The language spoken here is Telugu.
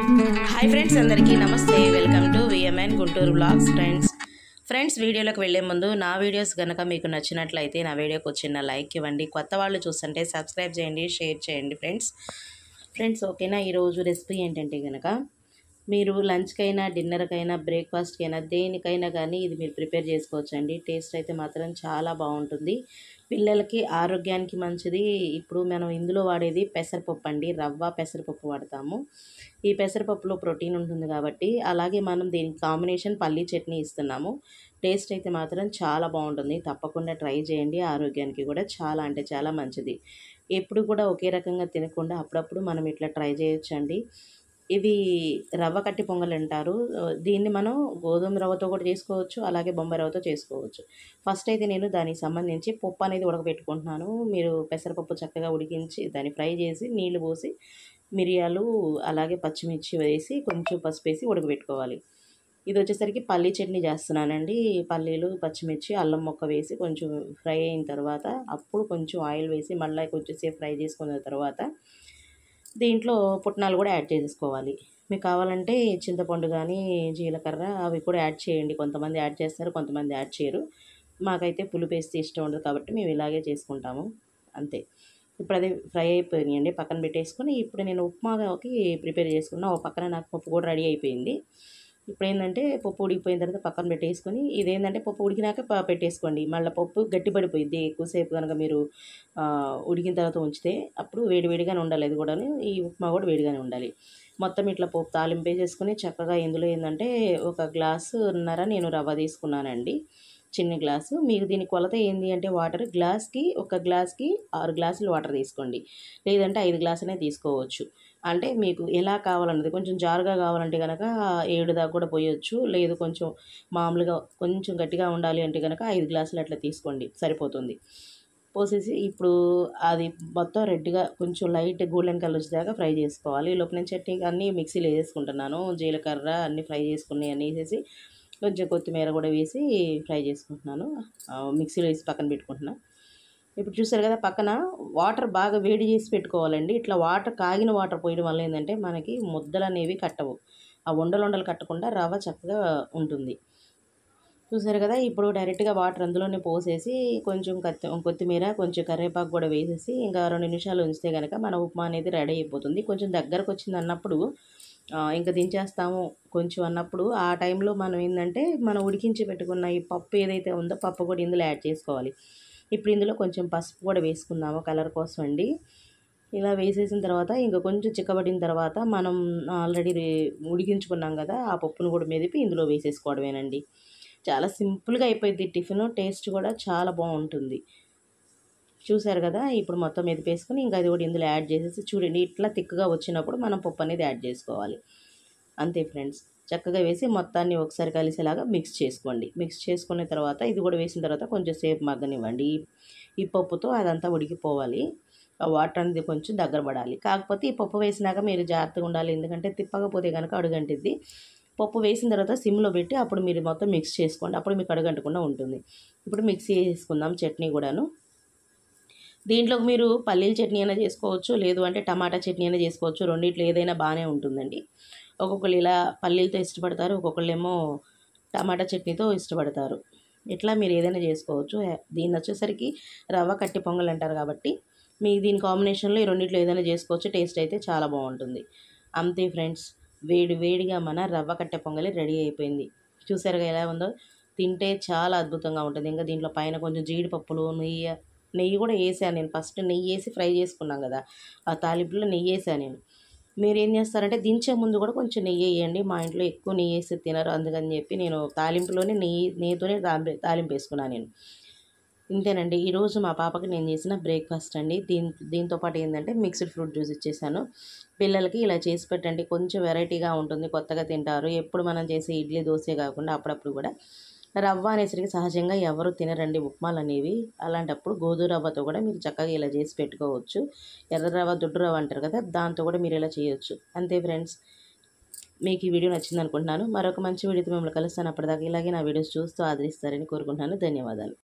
హాయ్ ఫ్రెండ్స్, అందరికీ నమస్తే. Welcome to VMN Guntur blogs. Friends వీడియోలోకి వెళ్ళే ముందు నా వీడియోస్ కనుక మీకు నచ్చినట్లయితే నా వీడియోకి వచ్చిన లైక్ ఇవ్వండి. కొత్త వాళ్ళు చూస్తుంటే సబ్స్క్రైబ్ చేయండి, షేర్ చేయండి ఫ్రెండ్స్ ఓకేనా. ఈరోజు రెసిపీ ఏంటంటే కనుక మీరు లంచ్కైనా, డిన్నర్కైనా, బ్రేక్ఫాస్ట్కైనా, దేనికైనా కానీ ఇది మీరు ప్రిపేర్ చేసుకోవచ్చండి. టేస్ట్ అయితే మాత్రం చాలా బాగుంటుంది. పిల్లలకి ఆరోగ్యానికి మంచిది. ఇప్పుడు మనం ఇందులో వాడేది పెసరపప్పు అండి, రవ్వ పెసరపప్పు వాడతాము. ఈ పెసరపప్పులో ప్రోటీన్ ఉంటుంది కాబట్టి, అలాగే మనం దీనికి కాంబినేషన్ పల్లీ చట్నీ ఇస్తున్నాము. టేస్ట్ అయితే మాత్రం చాలా బాగుంటుంది. తప్పకుండా ట్రై చేయండి. ఆరోగ్యానికి కూడా చాలా అంటే చాలా మంచిది. ఎప్పుడు కూడా ఒకే రకంగా తినకుండా అప్పుడప్పుడు మనం ఇట్లా ట్రై చేయొచ్చండి. ఇది రవ్వ కట్టి పొంగల్ అంటారు. దీన్ని మనం గోధుమ రవ్వతో కూడా చేసుకోవచ్చు, అలాగే బొంబాయి రవ్వతో చేసుకోవచ్చు. ఫస్ట్ అయితే నేను దానికి సంబంధించి పప్పు అనేది ఉడకబెట్టుకుంటున్నాను. మీరు పెసరపప్పు చక్కగా ఉడికించి దాన్ని ఫ్రై చేసి నీళ్లు పోసి మిరియాలు అలాగే పచ్చిమిర్చి వేసి కొంచెం పసుపు వేసి ఉడకబెట్టుకోవాలి. ఇది వచ్చేసరికి పల్లీ చట్నీ చేస్తున్నానండి. పల్లీలు, పచ్చిమిర్చి, అల్లం ముక్క వేసి కొంచెం ఫ్రై అయిన తర్వాత అప్పుడు కొంచెం ఆయిల్ వేసి మళ్ళీ కొంచెం సేపు ఫ్రై చేసుకున్న తర్వాత దీంట్లో పుట్నాలు కూడా యాడ్ చేసుకోవాలి. మీకు కావాలంటే చింతపండు కానీ, జీలకర్ర అవి కూడా యాడ్ చేయండి. కొంతమంది యాడ్ చేస్తారు, కొంతమంది యాడ్ చేయరు. మాకైతే పులుపు వేస్తే ఇష్టం ఉండదు కాబట్టి మేము ఇలాగే చేసుకుంటాము అంతే. ఇప్పుడు అది ఫ్రై అయిపోయినాయండి, పక్కన పెట్టేసుకొని ఇప్పుడు నేను ఉప్మాకి ప్రిపేర్ చేసుకున్నా. ఒక పక్కన నాకు పప్పు కూడా రెడీ అయిపోయింది. ఇప్పుడు ఏంటంటే పప్పు ఉడికిపోయిన తర్వాత పక్కన పెట్టేసుకొని, ఇదేంటంటే పప్పు ఉడికినాక పెట్టేసుకోండి. మళ్ళీ పప్పు గట్టిపడిపోయిద్ది ఎక్కువసేపు కనుక మీరు ఉడికిన తర్వాత ఉంచితే. అప్పుడు వేడివేడిగానే ఉండాలి. అది కూడా ఈ ఉప్మా కూడా వేడిగానే ఉండాలి. మొత్తం ఇట్లా పప్పు తాలింపు వేసేసుకొని చక్కగా ఇందులో ఏంటంటే 1 గ్లాసున్నర నేను రవ్వ తీసుకున్నానండి, చిన్న గ్లాసు. మీకు దీని కొలత ఏంది అంటే వాటర్ గ్లాస్కి 1 గ్లాస్కి 6 గ్లాసులు వాటర్ తీసుకోండి, లేదంటే 5 గ్లాసులనే తీసుకోవచ్చు. అంటే మీకు ఎలా కావాలన్నది, కొంచెం జారుగా కావాలంటే కనుక 7 దాకా కూడా పోయొచ్చు. లేదు కొంచెం మామూలుగా కొంచెం గట్టిగా ఉండాలి అంటే కనుక 5 గ్లాసులు అట్లా తీసుకోండి, సరిపోతుంది. పోసేసి ఇప్పుడు అది మొత్తం రెడ్గా కొంచెం లైట్ గోల్డెన్ కలర్ వచ్చేదాకా ఫ్రై చేసుకోవాలి. ఈ లోపు నేను చట్నీకి అన్నీ మిక్సీలో వేసేసుకుంటున్నాను. జీలకర్ర అన్నీ ఫ్రై చేసుకుని అన్నీ వేసేసి కొంచెం కొత్తిమీర కూడా వేసి ఫ్రై చేసుకుంటున్నాను. మిక్సీలో వేసి పక్కన పెట్టుకుంటున్నాను. ఇప్పుడు చూసారు కదా, పక్కన వాటర్ బాగా వేడి చేసి పెట్టుకోవాలండి. ఇట్లా కాగిన వాటర్ పోయడం వల్ల ఏంటంటే మనకి ముద్దలు అనేవి కట్టవు. ఆ ఉండలు కట్టకుండా రవ్వ చక్కగా ఉంటుంది. చూసారు కదా, ఇప్పుడు డైరెక్ట్గా వాటర్ అందులోనే పోసేసి కొంచెం కొత్తిమీర, కొంచెం కరివేపాకు కూడా వేసేసి ఇంకా 2 నిమిషాలు ఉంచితే కనుక మన ఉప్మా అనేది రెడీ అయిపోతుంది. కొంచెం దగ్గరకు వచ్చింది అన్నప్పుడు ఇంకా దించేస్తాము కొంచెం అన్నప్పుడు, ఆ టైంలో మనం ఏంటంటే మనం ఉడికించి పెట్టుకున్న ఈ పప్పు ఏదైతే ఉందో పప్పు కూడా ఇందులో యాడ్ చేసుకోవాలి. ఇప్పుడు ఇందులో కొంచెం పసుపు కూడా వేసుకుందాము కలర్ కోసం అండి. ఇలా వేసేసిన తర్వాత ఇంకా కొంచెం చిక్కబడిన తర్వాత మనం ఆల్రెడీ ఉడికించుకున్నాం కదా, ఆ పప్పును కూడా మెదిపి ఇందులో వేసేసుకోవడమేనండి. చాలా సింపుల్గా అయిపోయింది టిఫిన్. టేస్ట్ కూడా చాలా బాగుంటుంది. చూసారు కదా, ఇప్పుడు మొత్తం మెదిపేసుకొని ఇంకా అది కూడా ఇందులో యాడ్ చేసేసి చూడండి, ఇట్లా తిక్కుగా వచ్చినప్పుడు మనం పప్పు అనేది యాడ్ చేసుకోవాలి. అంతే ఫ్రెండ్స్, చక్కగా వేసి మొత్తాన్ని ఒకసారి కలిసేలాగా మిక్స్ చేసుకోండి. మిక్స్ చేసుకున్న తర్వాత ఇది కూడా వేసిన తర్వాత కొంచెం సేపు మగ్గనివ్వండి. ఈ పప్పుతో అదంతా ఉడికిపోవాలి. ఆ వాటర్ అనేది కొంచెం దగ్గర పడాలి. కాకపోతే ఈ పప్పు వేసినాక మీరు జాగ్రత్తగా ఉండాలి, ఎందుకంటే తిప్పకపోతే కనుక అడుగంటిద్ది. పప్పు వేసిన తర్వాత సిమ్లో పెట్టి అప్పుడు మీరు మొత్తం మిక్స్ చేసుకోండి, అప్పుడు మీకు అడుగంటకుండా ఉంటుంది. ఇప్పుడు మిక్సీ చేసుకుందాం చట్నీ కూడాను. దీంట్లోకి మీరు పల్లీల చట్నీ అయినా చేసుకోవచ్చు, లేదు అంటే టమాటా చట్నీ అయినా చేసుకోవచ్చు. రెండిట్లో ఏదైనా బాగానే ఉంటుందండి. ఒక్కొక్కరు ఇలా పల్లీలతో ఇష్టపడతారు, ఒక్కొక్కళ్ళేమో టమాటా చట్నీతో ఇష్టపడతారు. ఇట్లా మీరు ఏదైనా చేసుకోవచ్చు. దీన్ని వచ్చేసరికి రవ్వ కట్టి పొంగల్ అంటారు కాబట్టి దీని కాంబినేషన్లో ఈ రెండిట్లో ఏదైనా చేసుకోవచ్చు. టేస్ట్ అయితే చాలా బాగుంటుంది. అంతే ఫ్రెండ్స్, వేడిగా మన రవ్వ కట్టె పొంగలి రెడీ అయిపోయింది. చూసారుగా ఎలా ఉందో, తింటే చాలా అద్భుతంగా ఉంటుంది. ఇంకా దీంట్లో పైన కొంచెం జీడిపప్పులు, నెయ్యి కూడా వేసాను నేను. ఫస్ట్ నెయ్యి వేసి ఫ్రై చేసుకున్నాం కదా, ఆ తాలింపులో నెయ్యి వేసాను నేను. మీరు ఏం చేస్తారంటే దించే ముందు కూడా కొంచెం నెయ్యి వేయండి. మా ఇంట్లో ఎక్కువ నెయ్యి వేసి తినరు, అందుకని చెప్పి నేను తాలింపులోనే నెయ్యితోనే తాలింపు వేసుకున్నాను నేను. ఇంతేనండి ఈరోజు మా పాపకి నేను చేసిన బ్రేక్ఫాస్ట్ అండి. దీంతో పాటు ఏంటంటే మిక్స్డ్ ఫ్రూట్ జ్యూస్ ఇచ్చేసాను. పిల్లలకి ఇలా చేసి పెట్టండి, కొంచెం వెరైటీగా ఉంటుంది, కొత్తగా తింటారు. ఎప్పుడు మనం చేసే ఇడ్లీ, దోశ కాకుండా అప్పుడప్పుడు కూడా రవ్వ అనేసరికి సహజంగా ఎవరు తినరండి ఉప్మాలు అనేవి. అలాంటప్పుడు గోధుమ రవ్వతో కూడా మీరు చక్కగా ఇలా చేసి పెట్టుకోవచ్చు. ఎర్ర రవ్వ, దొడ్డు రవ్వ అంటారు కదా, దాంతో కూడా మీరు ఇలా చేయొచ్చు. అంతే ఫ్రెండ్స్, మీకు ఈ వీడియో నచ్చింది అనుకుంటున్నాను. మరొక మంచి వీడియోతో మిమ్మల్ని కలుస్తాను. అప్పటిదాకా ఇలాగే నా వీడియోస్ చూస్తూ ఆదరిస్తారని కోరుకుంటున్నాను. ధన్యవాదాలు.